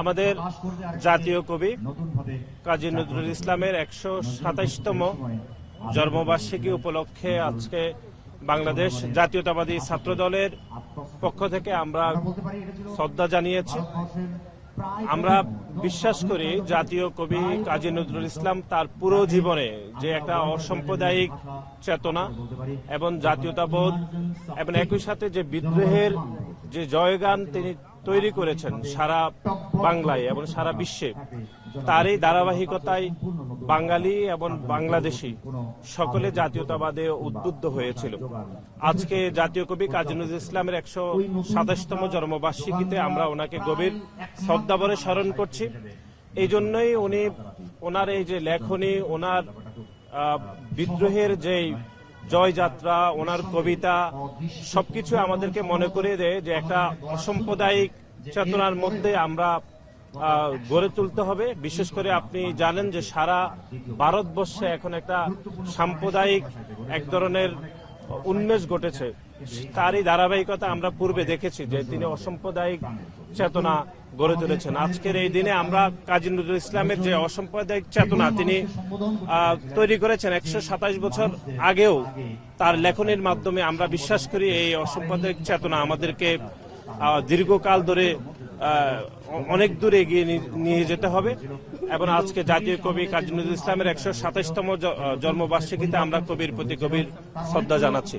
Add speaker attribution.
Speaker 1: আমাদের জাতীয় কবি কাজী নজরুল ইসলামের ১২৭তম জন্মবার্ষিকী উপলক্ষে আজকে বাংলাদেশ জাতীয়তাবাদী ছাত্র দলের পক্ষ থেকে আমরা শ্রদ্ধা জানিয়েছি। আমরা বিশ্বাস করি জাতীয় কবি কাজী নজরুল ইসলাম তার পুরো জীবনে যে একটা অসাম্প্রদায়িক চেতনা এবং জাতীয়তাবোধ এবং একই সাথে যে বিদ্রোহের যে জয়গান তিনি তৈরি করেছেন সারা বাংলায় এবং সারা বিশ্বে, তারই ধারাবাহিকতায় বাঙালি এবং বাংলাদেশি সকলে জাতীয়তাবাদে উদ্বুদ্ধ হয়েছিল। আজকে জাতীয় কবি কাজী নজরুল ইসলামের ১২৭তম জন্মবার্ষিকীতে আমরা ওনাকে গভীর শ্রদ্ধাভরে স্মরণ করছি। এই জন্যই ওনার এই যে লেখনী, ওনার বিদ্রোহের যে জয়যাত্রা, ওনার কবিতা সবকিছু আমাদেরকে মনে করিয়ে দেয় যে একটা অসাম্প্রদায়িক চেতনার মধ্যে আমরা গড়ে তুলতে হবে। বিশেষ করে আপনি জানেন যে সারা ভারতবর্ষে এখন একটা সাম্প্রদায়িক এক ধরনের উন্মেষ ঘটেছে। তারই ধারাবাহিকতা আমরা পূর্বে দেখেছি যে তিনি অসাম্প্রদায়িক চেতনা গড়ে তুলেছেন। আজকের এই দিনে আমরা কাজী নজরুল ইসলামের যে অসাম্প্রদায়িক চেতনা তিনি তৈরি করেছেন ১২৭ বছর আগেও, তার লেখনীর মাধ্যমে আমরা বিশ্বাস করি এই অসাম্প্রদায়িক চেতনা আমাদেরকে দীর্ঘকাল ধরে অনেক দূর এগিয়ে নিয়ে যেতে হবে। এবং আজকে জাতীয় কবি কাজী নজরুল ইসলামের ১২৭তম জন্মবার্ষিকীতে আমরা কবির প্রতি গভীর শ্রদ্ধা জানাচ্ছি।